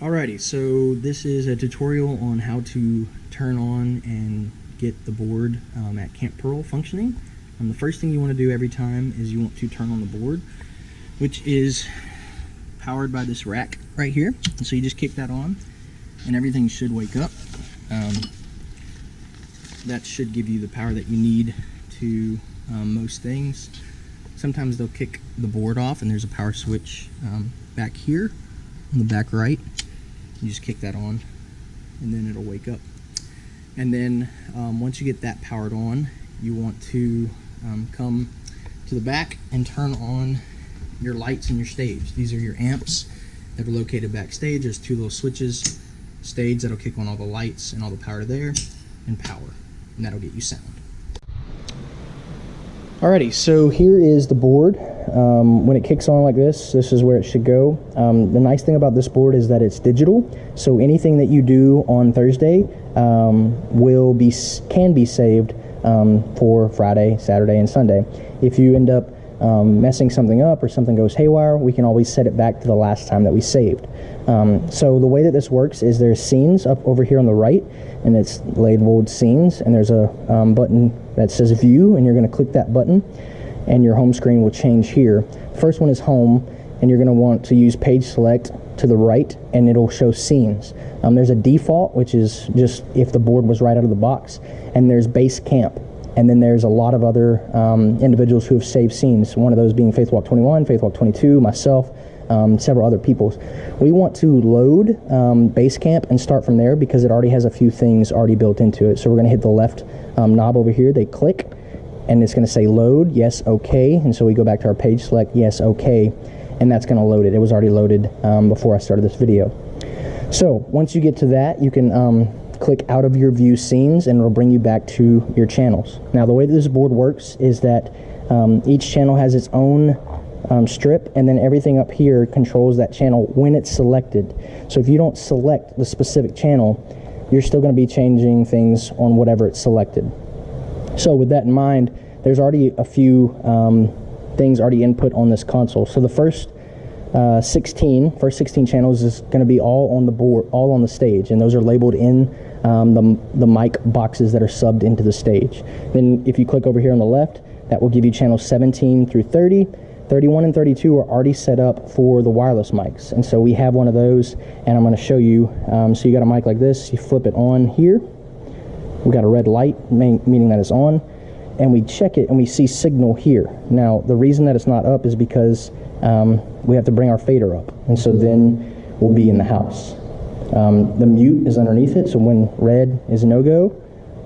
Alrighty, so this is a tutorial on how to turn on and get the board at Camp Pearl functioning. The first thing you want to do every time is you want to turn on the board, which is powered by this rack right here. And so you just kick that on and everything should wake up. That should give you the power that you need to most things. Sometimes they'll kick the board off and there's a power switch back here on the back right. You just kick that on and then it'll wake up. And then once you get that powered on, you want to come to the back and turn on your lights and your stage. These are your amps that are located backstage. There's two little switches, stage that'll kick on all the lights and all the power there, and power, and that'll get you sound. Alrighty, so here is the board. When it kicks on like this is where it should go. The nice thing about this board is that it's digital, so anything that you do on Thursday can be saved for Friday, Saturday, and Sunday. If you end up messing something up or something goes haywire, we can always set it back to the last time that we saved. So the way that this works is there's scenes up over here on the right, and it's labeled scenes, and there's a button that says view, and you're going to click that button and your home screen will change here. First one is home, and you're going to want to use page select to the right and it'll show scenes. There's a default, which is just if the board was right out of the box, and there's base camp, and then there's a lot of other individuals who have saved scenes, one of those being Faithwalk 21, Faithwalk 22, myself, several other people's. We want to load Basecamp and start from there because it already has a few things already built into it. So we're going to hit the left knob over here, they click, and it's going to say load, yes, okay, and so we go back to our page select, yes, okay, and that's going to load it. It was already loaded before I started this video. So once you get to that, you can click out of your view scenes and it'll bring you back to your channels. Now the way that this board works is that each channel has its own strip, and then everything up here controls that channel when it's selected. So if you don't select the specific channel, you're still going to be changing things on whatever it's selected. So with that in mind, there's already a few things already input on this console. So the first 16 channels is going to be all on the board, all on the stage, and those are labeled in the mic boxes that are subbed into the stage. Then if you click over here on the left, that will give you channels 17 through 30. 31 and 32 are already set up for the wireless mics, and so we have one of those, and I'm going to show you. So you got a mic like this, you flip it on here, we got a red light meaning that it's on, and we check it and we see signal here. Now the reason that it's not up is because we have to bring our fader up, and so then we'll be in the house. The mute is underneath it, so when red is no-go,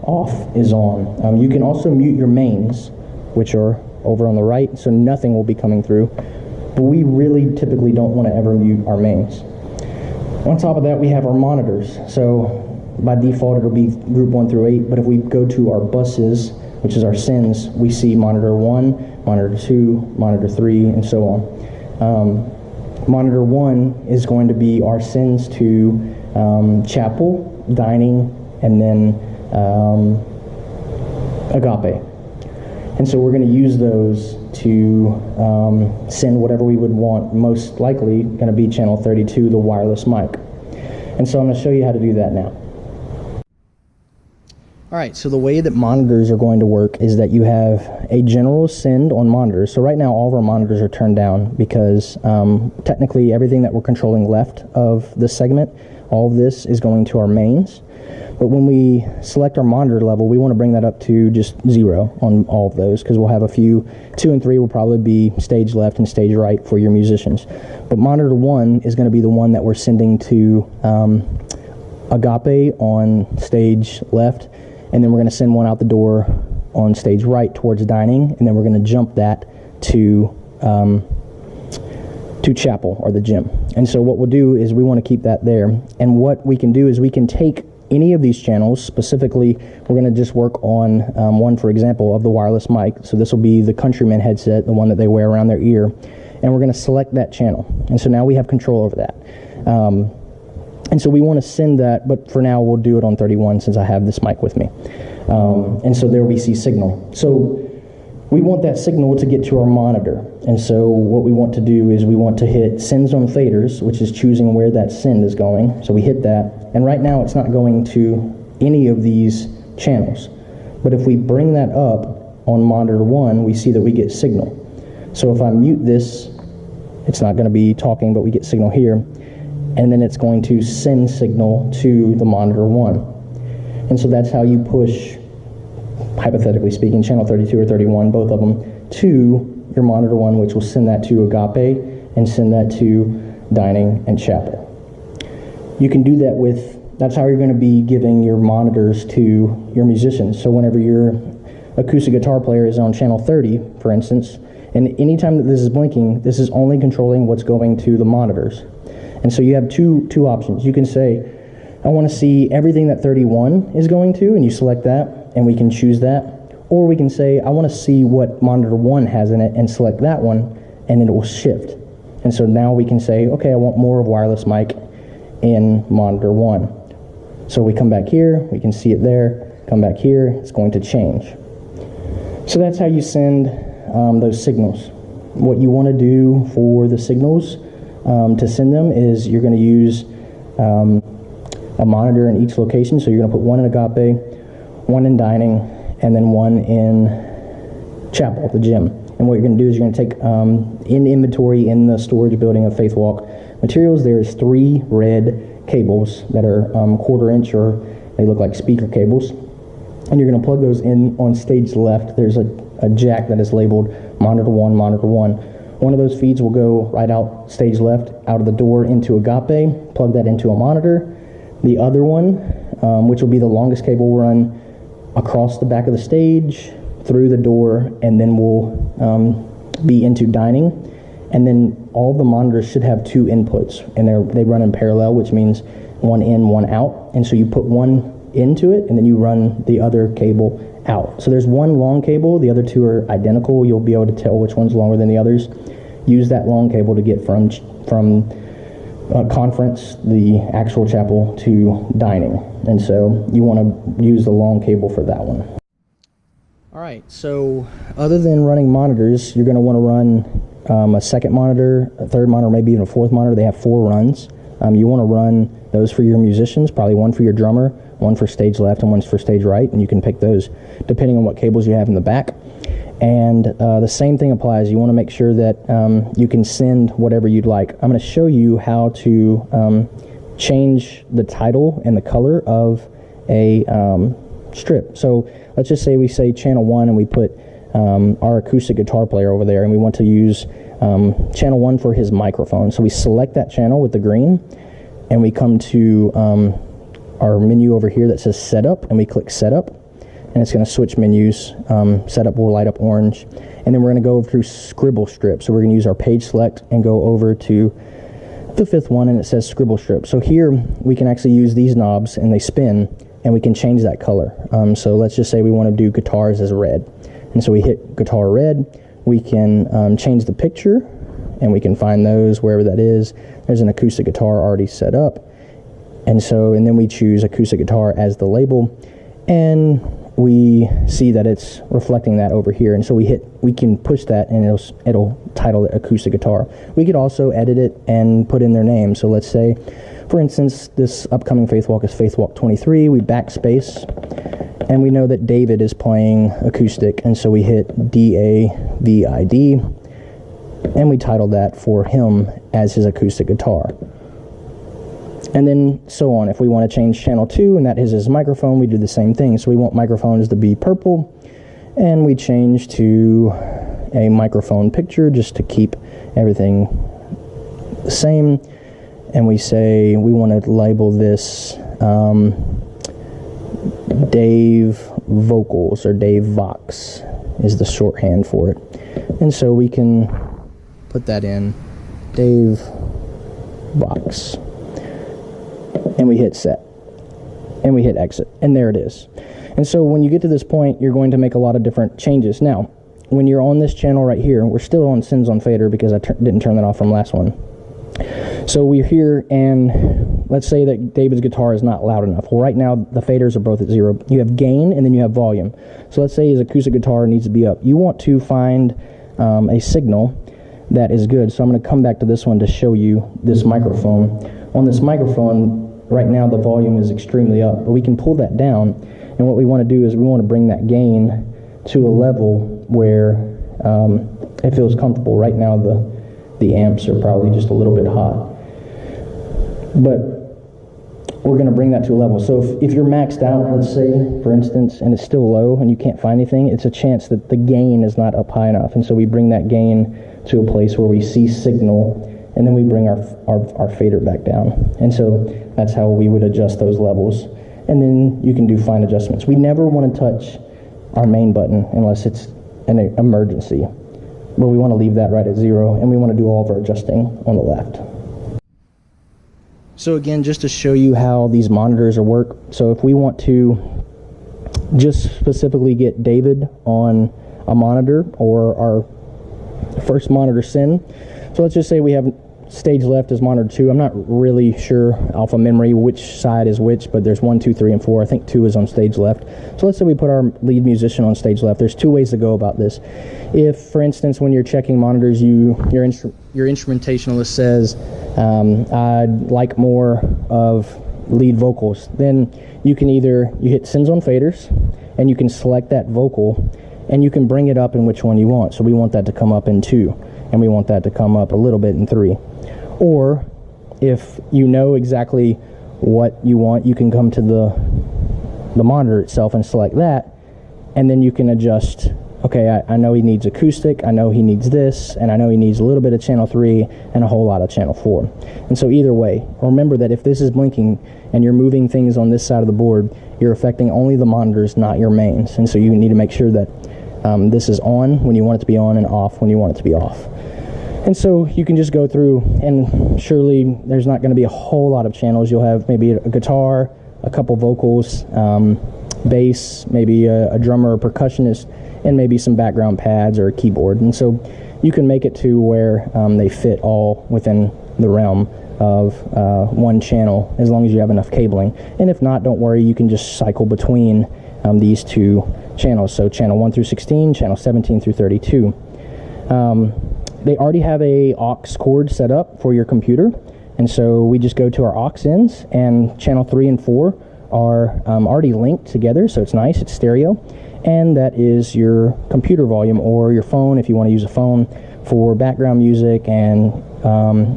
off is on. You can also mute your mains, which are over on the right, so nothing will be coming through, but we really typically don't want to ever mute our mains. On top of that, we have our monitors. So by default it'll be group 1 through 8, but if we go to our buses, which is our sins, we see monitor 1, monitor 2, monitor 3, and so on. Monitor 1 is going to be our sins to chapel, dining, and then agape. And so we're going to use those to send whatever we would want, most likely going to be channel 32, the wireless mic. And so I'm going to show you how to do that now. Alright, so the way that monitors are going to work is that you have a general send on monitors. So right now all of our monitors are turned down because technically everything that we're controlling left of this segment, all of this is going to our mains. But when we select our monitor level, we want to bring that up to just 0 on all of those, because we'll have a few. 2 and 3 will probably be stage left and stage right for your musicians. But monitor 1 is going to be the one that we're sending to agape on stage left, and then we're going to send one out the door on stage right towards dining, and then we're going to jump that to chapel, or the gym. And so what we'll do is we want to keep that there, and what we can do is we can take any of these channels. Specifically, we're going to just work on one, for example, of the wireless mic. So this will be the Countryman headset, the one that they wear around their ear, and we're going to select that channel. And so now we have control over that. And so we want to send that, but for now we'll do it on 31 since I have this mic with me. And so there we see signal. So we want that signal to get to our monitor. And so what we want to do is we want to hit sends on faders, which is choosing where that send is going. So we hit that, and right now it's not going to any of these channels. But if we bring that up on monitor 1, we see that we get signal. So if I mute this, it's not going to be talking, but we get signal here, and then it's going to send signal to the monitor 1. And so that's how you push, hypothetically speaking, channel 32 or 31, both of them, to your monitor 1, which will send that to Agape and send that to Dining and Chapel. You can do that with, that's how you're going to be giving your monitors to your musicians. So whenever your acoustic guitar player is on channel 30, for instance, and anytime that this is blinking, this is only controlling what's going to the monitors. And so you have two options. You can say, I want to see everything that 31 is going to, and you select that, and we can choose that. Or we can say, I want to see what monitor 1 has in it, and select that one, and it will shift. And so now we can say, okay, I want more of wireless mic in monitor 1. So we come back here, we can see it there, come back here, it's going to change. So that's how you send those signals. What you want to do for the signals to send them is you're going to use a monitor in each location. So you're going to put one in Agape, one in Dining, and then one in Chapel, the gym. And what you're going to do is you're going to take in inventory in the storage building of Faithwalk materials, there's 3 red cables that are 1/4 inch, or they look like speaker cables. And you're going to plug those in on stage left. There's a jack that is labeled monitor 1, monitor 1. One of those feeds will go right out stage left, out of the door into Agape, plug that into a monitor. The other one, which will be the longest cable, will run across the back of the stage, through the door, and then will be into Dining. And then all the monitors should have 2 inputs, and they run in parallel, which means one in, one out. And so you put one into it, and then you run the other cable out. So there's one long cable, the other 2 are identical. You'll be able to tell which one's longer than the others. Use that long cable to get from conference, the actual chapel, to Dining. And so you want to use the long cable for that one. All right, so other than running monitors, you're going to want to run a second monitor, a third monitor, maybe even a fourth monitor. They have 4 runs. You want to run those for your musicians, probably one for your drummer, one for stage left, and one's for stage right, and you can pick those depending on what cables you have in the back. And the same thing applies. You want to make sure that you can send whatever you'd like. I'm going to show you how to change the title and the color of a strip. So let's just say we say channel 1 and we put our acoustic guitar player over there, and we want to use channel 1 for his microphone. So we select that channel with the green, and we come to our menu over here that says setup, and we click setup, and it's going to switch menus. Setup will light up orange, and then we're going to go through scribble strip. So we're going to use our page select and go over to the 5th one, and it says scribble strip. So here we can actually use these knobs, and they spin, and we can change that color. So let's just say we want to do guitars as red, and so we hit guitar red. We can change the picture, and we can find those wherever that is. There's an acoustic guitar already set up, and then we choose acoustic guitar as the label, and we see that it's reflecting that over here. And so we can push that, and it'll title it acoustic guitar. We could also edit it and put in their name. So let's say, for instance, this upcoming Faithwalk is Faithwalk 23. We backspace, and we know that David is playing acoustic, and so we hit D-A-V-I-D, and we title that for him as his acoustic guitar. And then so on. If we want to change channel 2, and that is his microphone, we do the same thing. So we want microphones to be purple, and we change to a microphone picture just to keep everything the same. And we say we want to label this Dave Vocals, or Dave Vox is the shorthand for it. And so we can put that in, Dave Vox. And we hit set, and we hit exit, and there it is. And so when you get to this point, you're going to make a lot of different changes. Now, when you're on this channel right here, we're still on Sends on Fader because I didn't turn that off from last one. So we're here, and let's say that David's guitar is not loud enough. Well, right now the faders are both at 0. You have gain and then you have volume. So let's say his acoustic guitar needs to be up. You want to find a signal that is good. So I'm going to come back to this one to show you this microphone. On this microphone, right now the volume is extremely up, but we can pull that down, and what we want to do is we want to bring that gain to a level where it feels comfortable. Right now the amps are probably just a little bit hot, but we're going to bring that to a level. So if you're maxed out, let's say, for instance, and it's still low and you can't find anything, it's a chance that the gain is not up high enough. And so we bring that gain to a place where we see signal, and then we bring our fader back down. And so that's how we would adjust those levels. And then you can do fine adjustments. We never want to touch our main button unless it's an emergency. But we want to leave that right at 0, and we want to do all of our adjusting on the left. So again, just to show you how these monitors work, so if we want to just specifically get David on a monitor, or our first monitor send, so let's just say we have stage left as monitor 2. I'm not really sure off of memory which side is which, but there's 1, 2, 3, and 4. I think 2 is on stage left. So let's say we put our lead musician on stage left. There's 2 ways to go about this. If, for instance, when you're checking monitors, your instrumentationalist says, I'd like more of lead vocals, then you can either, you hit sends on faders, and you can select that vocal, and you can bring it up in which one you want. So we want that to come up in 2, and we want that to come up a little bit in 3. Or if you know exactly what you want, you can come to the monitor itself and select that, and then you can adjust. Okay, I know he needs acoustic, I know he needs this, and I know he needs a little bit of channel 3 and a whole lot of channel 4. And so either way, remember that if this is blinking and you're moving things on this side of the board, you're affecting only the monitors, not your mains. And so you need to make sure that this is on when you want it to be on and off when you want it to be off. And so you can just go through, and surely there's not going to be a whole lot of channels. You'll have maybe a guitar, a couple vocals, bass, maybe a drummer or percussionist, and maybe some background pads or a keyboard. And so you can make it to where they fit all within the realm of one channel, as long as you have enough cabling. And if not, don't worry, you can just cycle between these 2 channels. So channel 1 through 16, channel 17 through 32. They already have a aux cord set up for your computer, and so we just go to our aux ends, and channel 3 and 4 are already linked together, so it's nice, it's stereo, and that is your computer volume, or your phone if you want to use a phone for background music and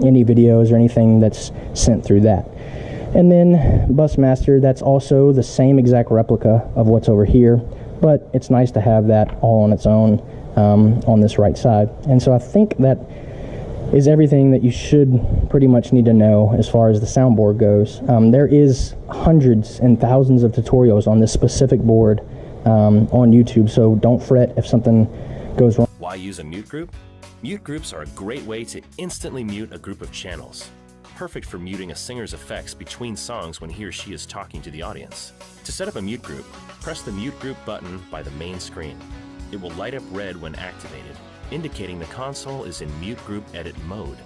any videos or anything that's sent through that. And then Busmaster, that's also the same exact replica of what's over here, but it's nice to have that all on its own on this right side. And so I think that is everything that you should pretty much need to know as far as the soundboard goes. There is hundreds and thousands of tutorials on this specific board on YouTube, so don't fret if something goes wrong. Why use a mute group? Mute groups are a great way to instantly mute a group of channels. Perfect for muting a singer's effects between songs when he or she is talking to the audience. To set up a mute group, press the mute group button by the main screen. It will light up red when activated, indicating the console is in mute group edit mode.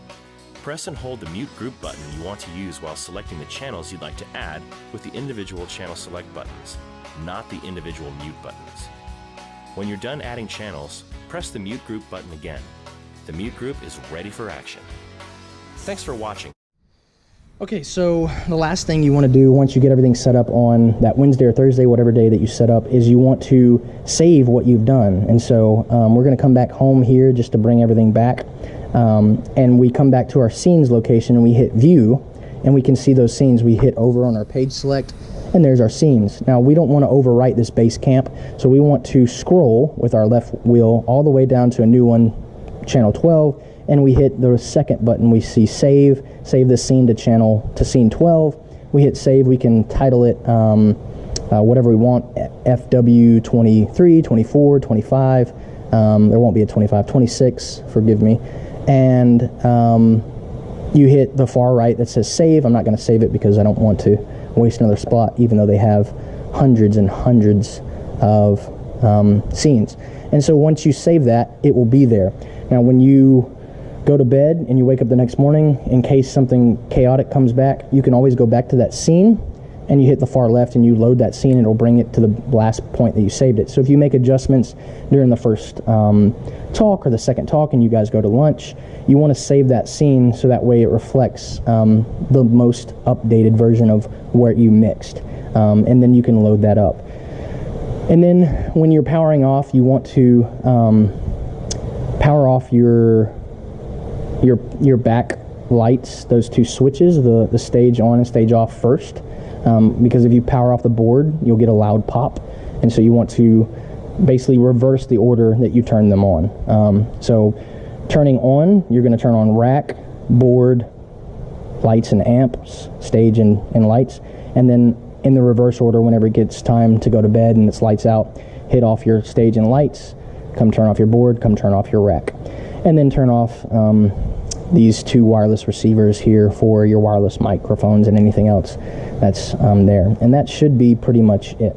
Press and hold the mute group button you want to use while selecting the channels you'd like to add with the individual channel select buttons, not the individual mute buttons. When you're done adding channels, press the mute group button again. The mute group is ready for action. Thanks for watching. Okay, so the last thing you want to do once you get everything set up on that Wednesday or Thursday, whatever day that you set up, is you want to save what you've done. And so we're going to come back home here just to bring everything back. And we come back to our scenes location and we hit view, and we can see those scenes. We hit over on our page select, and there's our scenes. Now we don't want to overwrite this base camp, so we want to scroll with our left wheel all the way down to a new one, channel 12, and we hit the second button. We see save this scene to scene 12. We hit save. We can title it whatever we want, FW 23, 24, 25. There won't be a 25, 26, forgive me. And you hit the far right that says save. I'm not going to save it because I don't want to waste another spot, even though they have hundreds and hundreds of scenes. And so once you save that, it will be there. Now when you go to bed and you wake up the next morning, in case something chaotic comes back, you can always go back to that scene and you hit the far left and you load that scene, and it'll bring it to the last point that you saved it. So if you make adjustments during the first talk or the second talk and you guys go to lunch, you want to save that scene so that way it reflects the most updated version of where you mixed, and then you can load that up. And then when you're powering off, you want to power off your back lights, those two switches, the stage on and stage off first, because if you power off the board, you'll get a loud pop, and so you want to basically reverse the order that you turn them on. So turning on, you're going to turn on rack, board, lights and amps, stage and lights, and then in the reverse order, whenever it gets time to go to bed and it's lights out, hit off your stage and lights, come turn off your board, come turn off your rack, and then turn off these two wireless receivers here for your wireless microphones and anything else that's there. And that should be pretty much it.